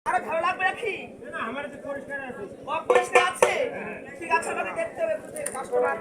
আরে ভালো লাগবে নাকি? না আমার তো পরিষ্কার আছে। অপরিষ্কার আছে? ঠিক আছে, আমাকে দেখতে হবে কাস্টমার।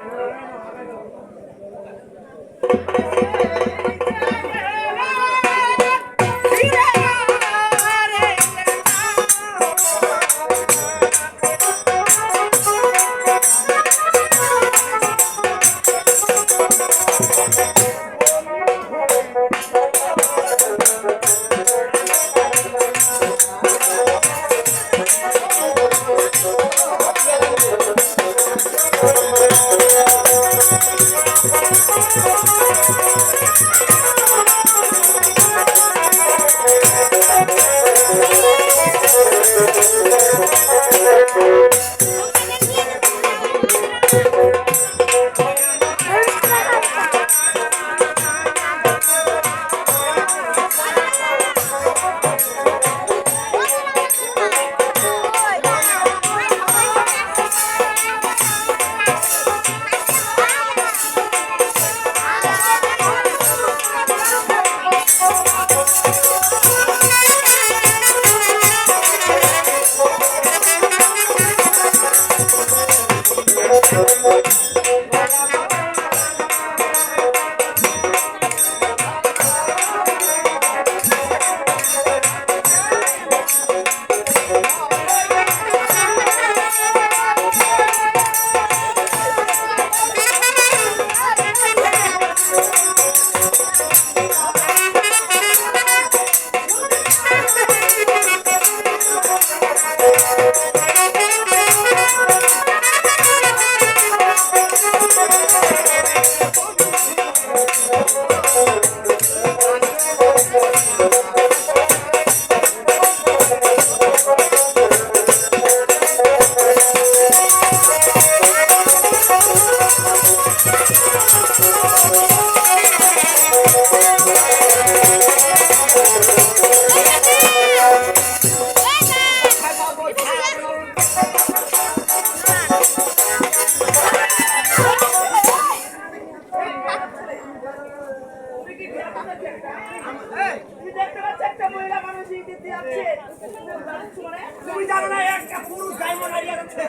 তুমি জানো না একটা পুরুষ ডায়মন্ড হারিয়ে যাচ্ছে?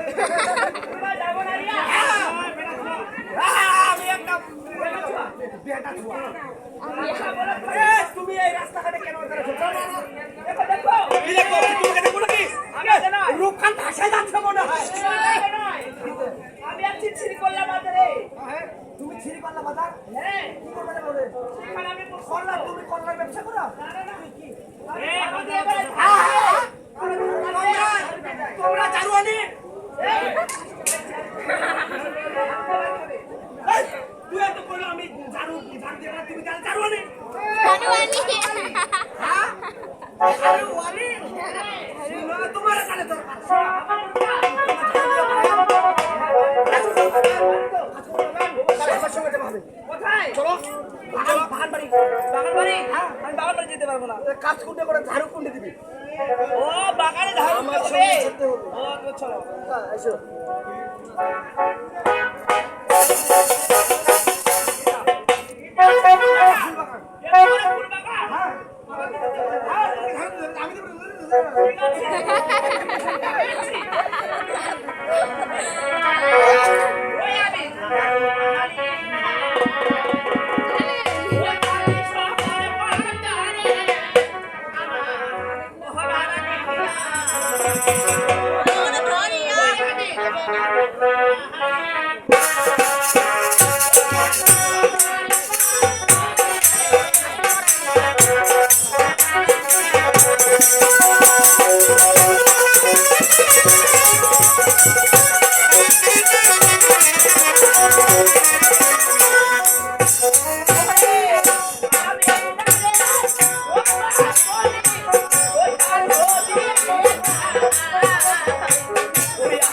আমি একটা তুমি এই রাস্তাঘাটে কেন রূপখান ভাষায় যাচ্ছে মনে হয়। আমি আছি ছিড়িকল্লা বাজারে। তুমি ছিড়িকল্লা বাজার? হ্যাঁ। কি করবে বলে? সেখানে আমি করলা, তুমি করলার ব্যবসা করো? তোমরা জারুয়ানি? তুই এত বলো আমি জারু দিয়ে না, তুমি জারুয়ানি? তোমার কানে দরকার কোথায়? চলো বাগান বাড়ি। বাগান বাড়ি? হ্যাঁ, আমি বাগান বাড়ি যেতে পারবো না। কাজ কুন্ডে করে ঝাড়ু কুন্ডে দিবি। ও বাগানে ঝাড়ু হবে? ও তো চলো এসো।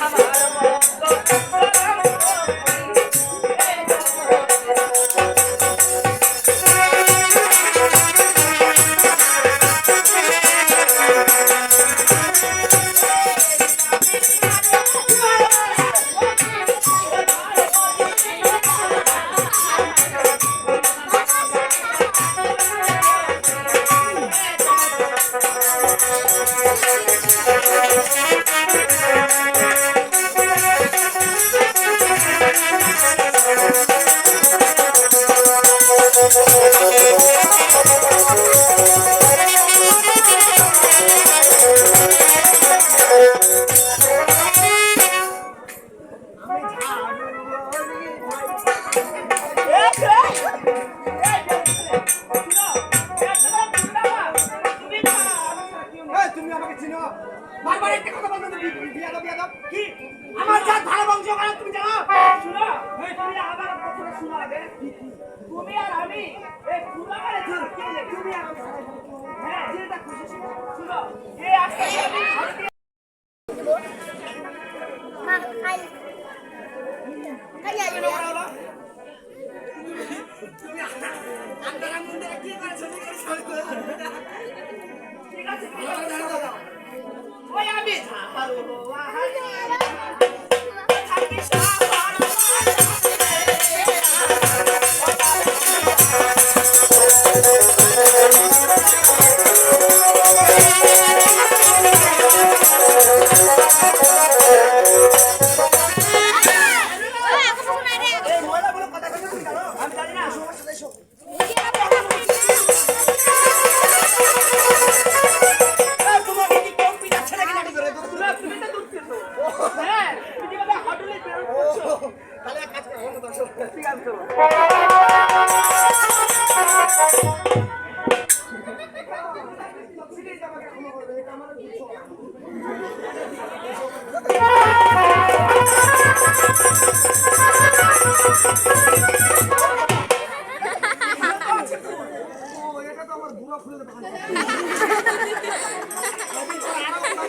আমার এই, তুমি আমাকে চিনো? বারবার একটা কথা বলছো তো, বিয়াদব, বিয়াদব। কি? আমার জাত ভালো বংশ কারণ তুমি জানো? শুনো, তুমি আবার কথাটা শোনো আগে। তুমি আর আমি এই কুলাবারে ধর কে রে? তুমি আর আমি। হ্যাঁ, যেটা খুশি ছিল। শুনো, এই আজকে আমি ভারতীয় হলো। আপনারা মনে কি করেছো? ঠিক আছে, ঠিক আছে। ওই আমি ঝাড়ু থাকি সাহার এই ময়লাগুলো কথা বলছো তুমি জানো? আমি জানি না। আমার সাথে এসো। এই, তোমাকে কি কম্পি যাচ্ছে নাকি নাকি করে? শুনো, তুমি তো দুধ খেতো। হ্যাঁ, তুমি যেভাবে হাঁটুলে বের ও, করছো। তাহলে এক কাজ করো, আমার কথা শোনো। ঠিক আছে, চলো। Please আমাকে ক্ষমা করে দেবে, এটা আমার ভুল ছিল। ও, এটা তো আমার বুড়ো ফুলের বাগান।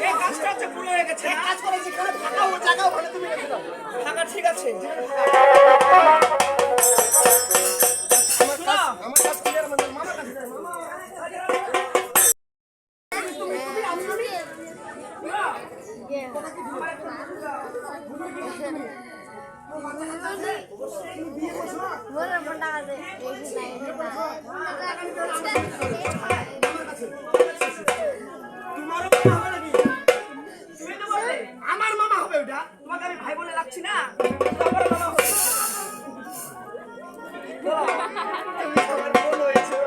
এই গাছটা হচ্ছে পুরো হয়ে গেছে এক না? কাজ করো, যেখানে ফাঁকা ও জায়গা ওখানে তুমি রেখে দাও। থাকা ঠিক আছে। শুনো, আমার কাজ ক্লিয়ার, মানে মামার কাছে যাই, মামা। বিয়ে করছো না? তোমারও মামা হবে নাকি? তুমি তো বললে আমার মামা হবে ওটা। তোমাকে আমি ভাই বলে লাগছি না? তারপরে বাবা হলো। তুমি আমার বোন হয়েছো।